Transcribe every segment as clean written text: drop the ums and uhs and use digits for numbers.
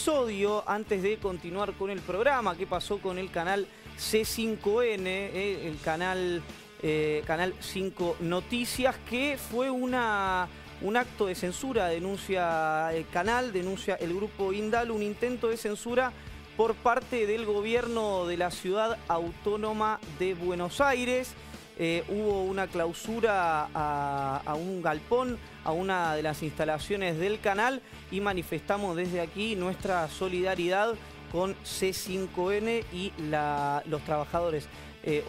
Episodio antes de continuar con el programa, qué pasó con el canal C5N, el canal 5 Noticias, que fue un acto de censura, denuncia el canal, denuncia el grupo Indal, un intento de censura por parte del gobierno de la ciudad autónoma de Buenos Aires. Hubo una clausura a un galpón, a una de las instalaciones del canal, y manifestamos desde aquí nuestra solidaridad con C5N y los trabajadores,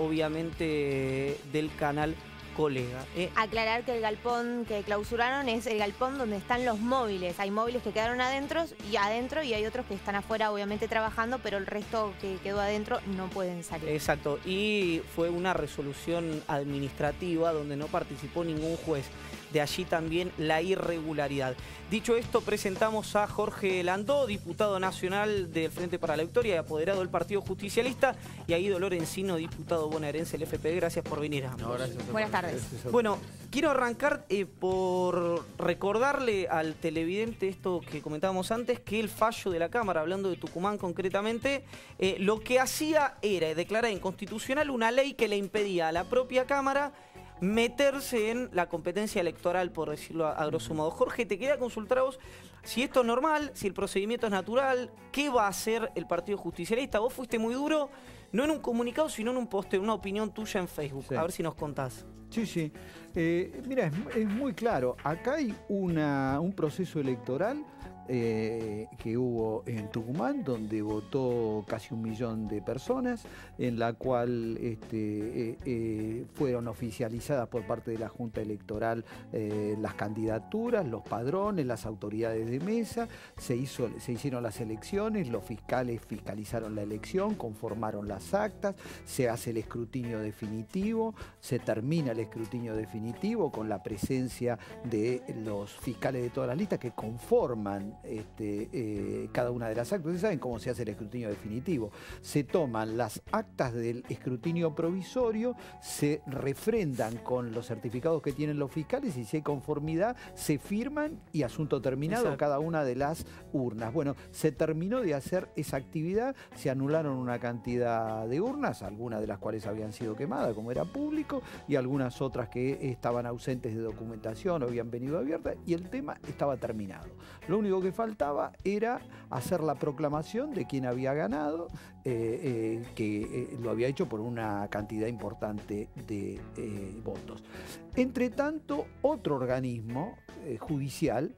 obviamente, del canal Colega. Aclarar que el galpón que clausuraron es el galpón donde están los móviles. Hay móviles que quedaron adentro y hay otros que están afuera, obviamente trabajando, pero el resto que quedó adentro no pueden salir. Exacto, y fue una resolución administrativa donde no participó ningún juez. De allí también la irregularidad. Dicho esto, presentamos a Jorge Landó, diputado nacional del Frente para la Victoria y apoderado del Partido Justicialista, y a Guido Lorenzino, diputado bonaerense del FPV. Gracias por venir a ambos. No, gracias. Buenas tardes. Bueno, quiero arrancar por recordarle al televidente esto que comentábamos antes, que el fallo de la Cámara, hablando de Tucumán concretamente, lo que hacía era declarar inconstitucional una ley que le impedía a la propia Cámara meterse en la competencia electoral, por decirlo a grosso modo. Jorge, te queda consultar a vos si esto es normal, si el procedimiento es natural, qué va a hacer el Partido Justicialista. Vos fuiste muy duro, no en un comunicado, sino en un posteo, una opinión tuya en Facebook. Sí. A ver si nos contás. Sí. Mira, es muy claro. Acá hay un proceso electoral que hubo en Tucumán, donde votó casi 1 millón de personas, en la cual fueron oficializadas por parte de la Junta Electoral las candidaturas, los padrones, las autoridades de mesa, se hicieron las elecciones, los fiscales fiscalizaron la elección, conformaron las actas, se hace el escrutinio definitivo, se termina el escrutinio definitivo con la presencia de los fiscales de todas las listas que conforman cada una de las actas. Ustedes saben cómo se hace el escrutinio definitivo. Se toman las actas del escrutinio provisorio, se refrendan con los certificados que tienen los fiscales y si hay conformidad se firman y asunto terminado. Exacto. Cada una de las urnas. Bueno, se terminó de hacer esa actividad, se anularon una cantidad de urnas, algunas de las cuales habían sido quemadas como era público y algunas otras que estaban ausentes de documentación o habían venido abiertas, y el tema estaba terminado. Lo único que faltaba era hacer la proclamación de quién había ganado, que lo había hecho por una cantidad importante de votos. Entre tanto, otro organismo judicial,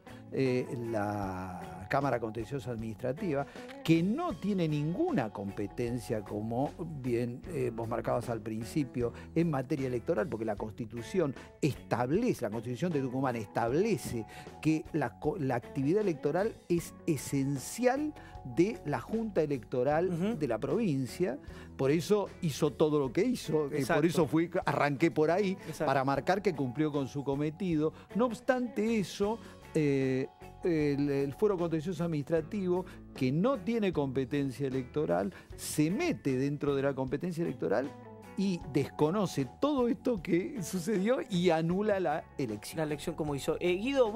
la Cámara Contenciosa Administrativa, que no tiene ninguna competencia, como bien vos marcabas al principio, en materia electoral, porque la Constitución establece, la Constitución de Tucumán establece que la actividad electoral es esencial de la Junta Electoral de la provincia. Por eso hizo todo lo que hizo, por eso arranqué por ahí. Exacto. Para marcar que cumplió con su cometido. No obstante eso, el Fuero Contencioso Administrativo, que no tiene competencia electoral, se mete dentro de la competencia electoral y desconoce todo esto que sucedió y anula la elección. La elección como hizo. Guido,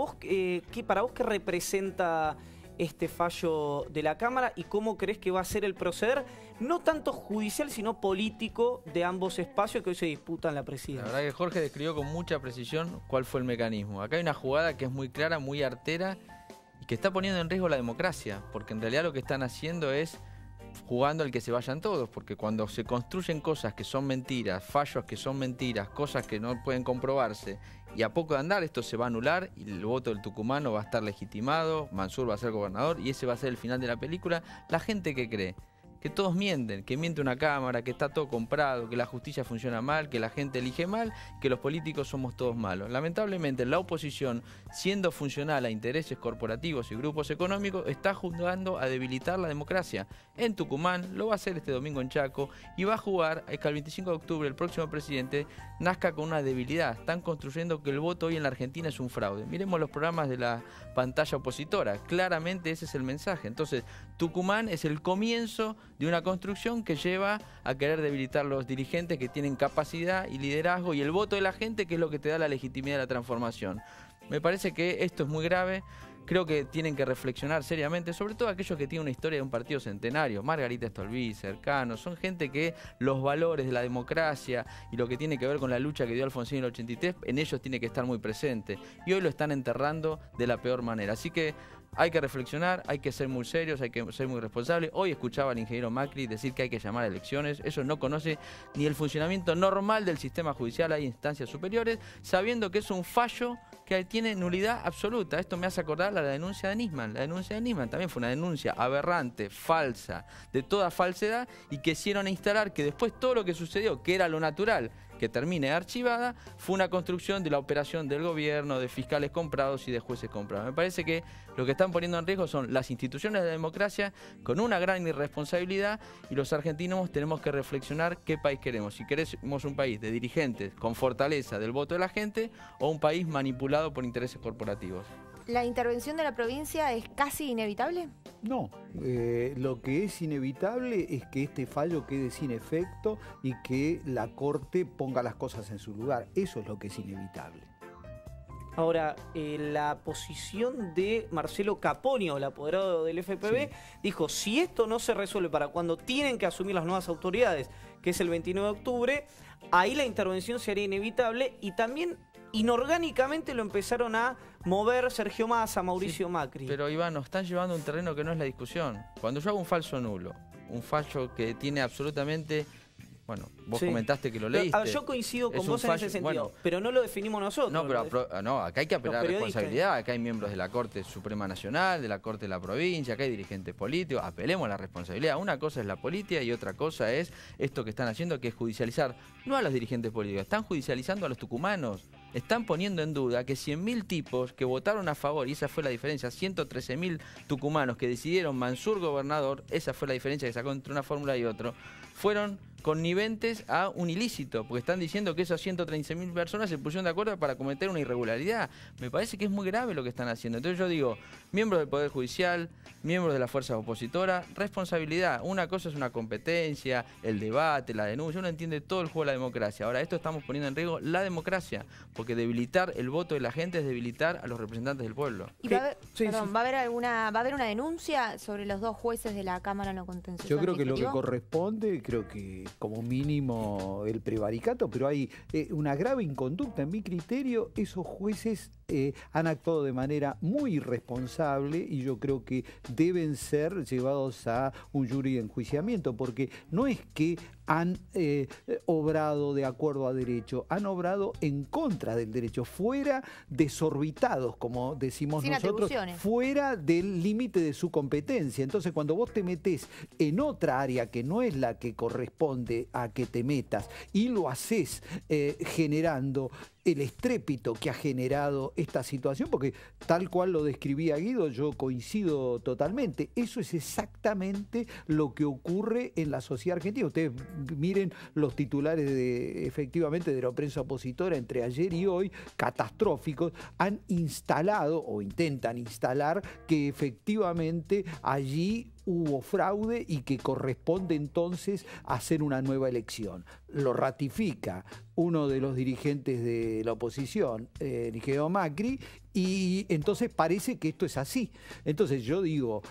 para vos qué representa este fallo de la Cámara y cómo crees que va a ser el proceder, no tanto judicial, sino político, de ambos espacios que hoy se disputan la presidencia? La verdad que Jorge describió con mucha precisión cuál fue el mecanismo. Acá hay una jugada que es muy clara, muy artera y que está poniendo en riesgo la democracia, porque en realidad lo que están haciendo es jugando al que se vayan todos, porque cuando se construyen cosas que son mentiras, fallos que son mentiras, cosas que no pueden comprobarse, y a poco de andar esto se va a anular y el voto del tucumano va a estar legitimado, Mansur va a ser gobernador y ese va a ser el final de la película. La gente que cree que todos mienten, que miente una cámara, que está todo comprado, que la justicia funciona mal, que la gente elige mal, que los políticos somos todos malos. Lamentablemente la oposición, siendo funcional a intereses corporativos y grupos económicos, está jugando a debilitar la democracia. En Tucumán, lo va a hacer este domingo en Chaco, y va a jugar a que el 25 de octubre el próximo presidente nazca con una debilidad. Están construyendo que el voto hoy en la Argentina es un fraude. Miremos los programas de la pantalla opositora, claramente ese es el mensaje. Entonces, Tucumán es el comienzo de una construcción que lleva a querer debilitar los dirigentes que tienen capacidad y liderazgo y el voto de la gente, que es lo que te da la legitimidad de la transformación. Me parece que esto es muy grave. creo que tienen que reflexionar seriamente, sobre todo aquellos que tienen una historia de un partido centenario. Margarita Stolbizer, Cercano, son gente que los valores de la democracia y lo que tiene que ver con la lucha que dio Alfonsín en el 83, en ellos tiene que estar muy presente. Y hoy lo están enterrando de la peor manera. Así que hay que reflexionar, hay que ser muy serios, hay que ser muy responsables. Hoy escuchaba al ingeniero Macri decir que hay que llamar a elecciones. Eso no conoce ni el funcionamiento normal del sistema judicial. Hay instancias superiores, sabiendo que es un fallo que tiene nulidad absoluta. Esto me hace acordar a la denuncia de Nisman. La denuncia de Nisman también fue una denuncia aberrante, falsa, de toda falsedad, y que hicieron instalar que después todo lo que sucedió, que era lo natural, que termine archivada, fue una construcción de la operación del gobierno, de fiscales comprados y de jueces comprados. Me parece que lo que están poniendo en riesgo son las instituciones de la democracia con una gran irresponsabilidad, y los argentinos tenemos que reflexionar qué país queremos. Si queremos un país de dirigentes con fortaleza del voto de la gente o un país manipulado por intereses corporativos. ¿La intervención de la provincia es casi inevitable? No, lo que es inevitable es que este fallo quede sin efecto y que la Corte ponga las cosas en su lugar. Eso es lo que es inevitable. Ahora, la posición de Marcelo Caponio, el apoderado del FPV, dijo, si esto no se resuelve para cuando tienen que asumir las nuevas autoridades, que es el 29 de octubre, ahí la intervención sería inevitable, y también inorgánicamente lo empezaron a mover Sergio Massa, Mauricio Macri. Pero Iván, nos están llevando a un terreno que no es la discusión. Cuando yo hago un falso nulo, un fallo que tiene absolutamente... Bueno, vos comentaste que lo leíste. Pero, a ver, yo coincido con vos en ese sentido, pero no lo definimos nosotros. No, pero no, acá hay que apelar a responsabilidad. Acá hay miembros de la Corte Suprema Nacional, de la Corte de la Provincia, acá hay dirigentes políticos. Apelemos a la responsabilidad. Una cosa es la política y otra cosa es esto que están haciendo, que es judicializar, no a los dirigentes políticos, están judicializando a los tucumanos. Están poniendo en duda que 100.000 tipos que votaron a favor, y esa fue la diferencia, 113.000 tucumanos que decidieron Mansur gobernador, esa fue la diferencia que sacó entre una fórmula y otra, fueron conniventes a un ilícito, porque están diciendo que esas 113.000 personas se pusieron de acuerdo para cometer una irregularidad. Me parece que es muy grave lo que están haciendo. Entonces yo digo, miembros del Poder Judicial, miembros de las fuerzas opositoras, responsabilidad. Una cosa es una competencia, el debate, la denuncia, uno entiende todo el juego de la democracia. Ahora, esto estamos poniendo en riesgo la democracia, porque debilitar el voto de la gente es debilitar a los representantes del pueblo. ¿Y va a haber una denuncia sobre los dos jueces de la Cámara No Contenciosa? Yo creo que lo que corresponde, creo que como mínimo el prevaricato, pero hay una grave inconducta. En mi criterio, esos jueces han actuado de manera muy irresponsable, y yo creo que deben ser llevados a un jury de enjuiciamiento, porque no es que han obrado de acuerdo a derecho, han obrado en contra del derecho, fuera desorbitados, como decimos nosotros, fuera del límite de su competencia. Entonces, cuando vos te metés en otra área que no es la que corresponde a que te metas, y lo haces generando el estrépito que ha generado esta situación, porque tal cual lo describía Guido, yo coincido totalmente. Eso es exactamente lo que ocurre en la sociedad argentina. Ustedes miren los titulares efectivamente de la prensa opositora entre ayer y hoy, catastróficos. Han instalado o intentan instalar que efectivamente allí hubo fraude y que corresponde entonces hacer una nueva elección. Lo ratifica uno de los dirigentes de la oposición, Nigeo Macri, y entonces parece que esto es así. Entonces yo digo,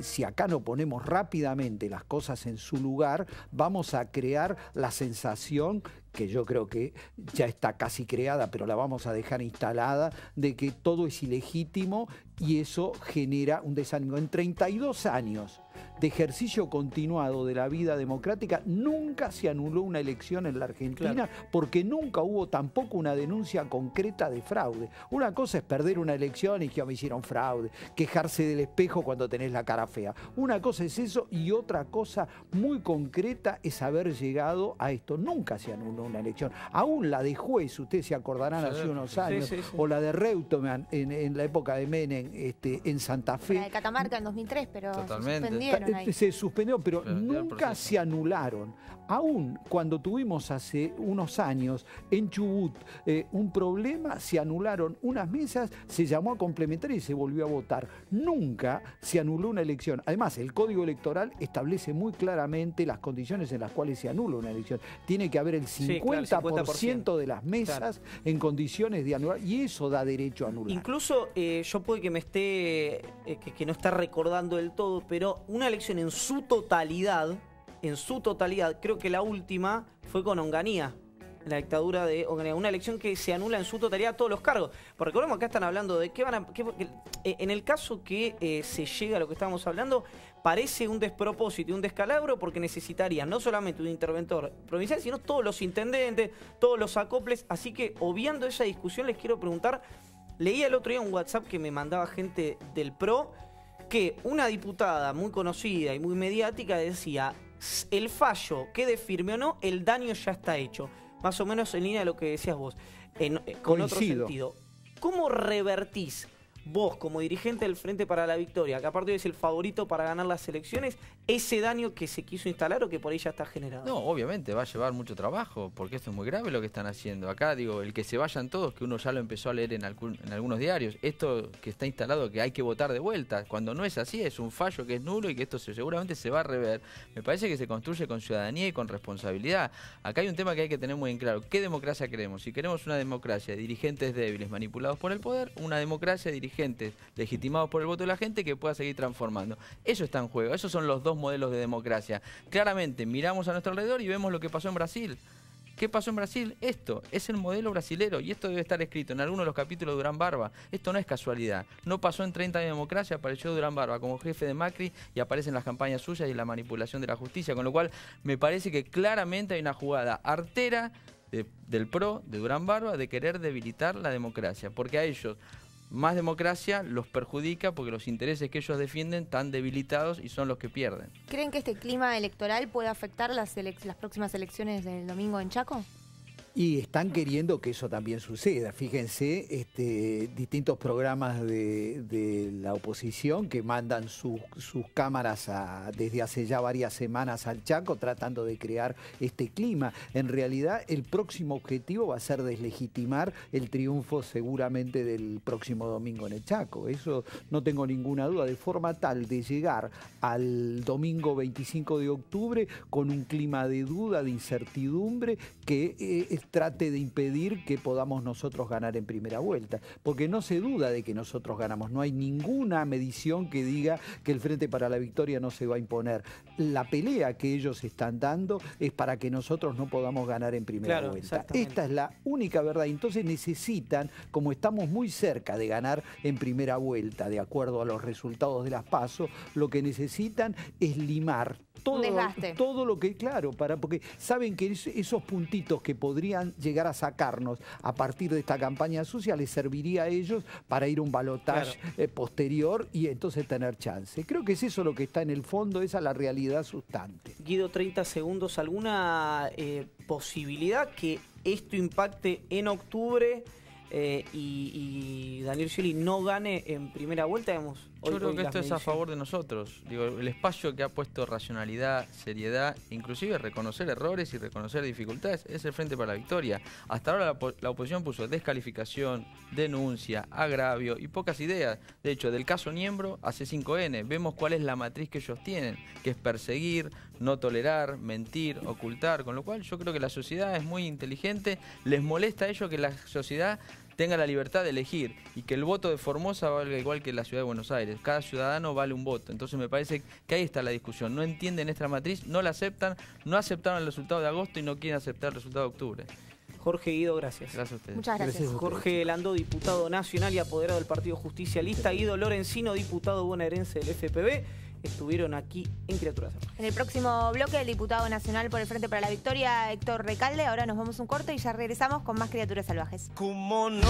si acá no ponemos rápidamente las cosas en su lugar, vamos a crear la sensación, que yo creo que ya está casi creada, pero la vamos a dejar instalada, de que todo es ilegítimo, y eso genera un desánimo. En 32 años de ejercicio continuado de la vida democrática, nunca se anuló una elección en la Argentina, porque nunca hubo tampoco una denuncia concreta de fraude. Una cosa es perder una elección y que me hicieron fraude, quejarse del espejo cuando tenés la cara fea. Una cosa es eso, y otra cosa muy concreta es haber llegado a esto. Nunca se anuló una elección. Aún la de juez, ustedes se acordarán hace unos años, o la de Reutemann en la época de Menem en Santa Fe. La de Catamarca en 2003, pero totalmente. se suspendió, pero Pero nunca se anularon. Aún cuando tuvimos hace unos años en Chubut un problema, se anularon unas mesas, se llamó a complementar y se volvió a votar. Nunca se anuló una elección. Además, el Código Electoral establece muy claramente las condiciones en las cuales se anula una elección. Tiene que haber el 50% de las mesas en condiciones de anular, y eso da derecho a anular. Incluso yo puede que me esté, que no está recordando del todo, pero una elección en su totalidad, creo que la última fue con Onganía, la dictadura de Onganía, una elección que se anula en su totalidad todos los cargos. Porque recordemos que acá están hablando de en el caso que se llega a lo que estábamos hablando, parece un despropósito y un descalabro, porque necesitarían no solamente un interventor provincial, sino todos los intendentes, todos los acoples. Así que, obviando esa discusión, les quiero preguntar, leía el otro día un WhatsApp que me mandaba gente del PRO, que una diputada muy conocida y muy mediática decía: el fallo, quede firme o no, el daño ya está hecho. Más o menos en línea de lo que decías vos, con otro sentido. ¿Cómo revertís vos, como dirigente del Frente para la Victoria, que aparte es el favorito para ganar las elecciones, ese daño que se quiso instalar o que por ahí ya está generado? No, obviamente va a llevar mucho trabajo, porque esto es muy grave lo que están haciendo. Acá, digo, el que se vayan todos, que uno ya lo empezó a leer en algunos diarios, esto que está instalado, que hay que votar de vuelta, cuando no es así, es un fallo que es nulo y que esto seguramente se va a rever. Me parece que se construye con ciudadanía y con responsabilidad. Acá hay un tema que hay que tener muy en claro. ¿Qué democracia queremos? Si queremos una democracia de dirigentes débiles manipulados por el poder, una democracia de dirigentes legitimados por el voto de la gente que pueda seguir transformando. Eso está en juego. Esos son los dos modelos de democracia. Claramente miramos a nuestro alrededor y vemos lo que pasó en Brasil. ¿Qué pasó en Brasil? Esto es el modelo brasilero, y esto debe estar escrito en alguno de los capítulos de Durán Barba. Esto no es casualidad. No pasó en 30 años de democracia, apareció Durán Barba como jefe de Macri y aparecen las campañas suyas y la manipulación de la justicia, con lo cual me parece que claramente hay una jugada artera del PRO, de Durán Barba, de querer debilitar la democracia, porque a ellos más democracia los perjudica, porque los intereses que ellos defienden están debilitados y son los que pierden. ¿Creen que este clima electoral puede afectar las próximas elecciones del domingo en Chaco? Y están queriendo que eso también suceda. Fíjense, distintos programas de la oposición que mandan sus cámaras desde hace ya varias semanas al Chaco, tratando de crear este clima. En realidad, el próximo objetivo va a ser deslegitimar el triunfo seguramente del próximo domingo en el Chaco. Eso no tengo ninguna duda, de forma tal de llegar al domingo 25 de octubre con un clima de duda, de incertidumbre, que trate de impedir que podamos nosotros ganar en primera vuelta, porque no se duda de que nosotros ganamos. No hay ninguna medición que diga que el Frente para la Victoria no se va a imponer. La pelea que ellos están dando es para que nosotros no podamos ganar en primera vuelta. Esta es la única verdad. Entonces necesitan, como estamos muy cerca de ganar en primera vuelta, de acuerdo a los resultados de las PASO, lo que necesitan es limar todo lo que, claro, porque saben que esos puntitos que podrían llegar a sacarnos a partir de esta campaña sucia les serviría a ellos para ir a un balotaje posterior y entonces tener chance. Creo que es eso lo que está en el fondo, esa es la realidad sustante. Guido, 30 segundos, ¿alguna posibilidad que esto impacte en octubre y Daniel Scioli no gane en primera vuelta? Digamos, yo creo que esto es a favor de nosotros. Digo, el espacio que ha puesto racionalidad, seriedad, inclusive reconocer errores y reconocer dificultades, es el Frente para la Victoria. Hasta ahora la oposición puso descalificación, denuncia, agravio y pocas ideas. De hecho, del caso Niembro a C5N, vemos cuál es la matriz que ellos tienen, que es perseguir, no tolerar, mentir, ocultar, con lo cual yo creo que la sociedad es muy inteligente. Les molesta a ellos que la sociedad tenga la libertad de elegir y que el voto de Formosa valga igual que la ciudad de Buenos Aires. Cada ciudadano vale un voto. Entonces me parece que ahí está la discusión. No entienden esta matriz, no la aceptan, no aceptaron el resultado de agosto y no quieren aceptar el resultado de octubre. Jorge, Guido, gracias. Gracias a ustedes. Muchas gracias. Jorge Landó, diputado nacional y apoderado del Partido Justicialista. Guido Lorenzino, diputado bonaerense del FPV. Estuvieron aquí en Criaturas Salvajes. En el próximo bloque, el diputado nacional por el Frente para la Victoria, Héctor Recalde. Ahora nos vamos un corte y ya regresamos con más Criaturas Salvajes. ¿Cómo no?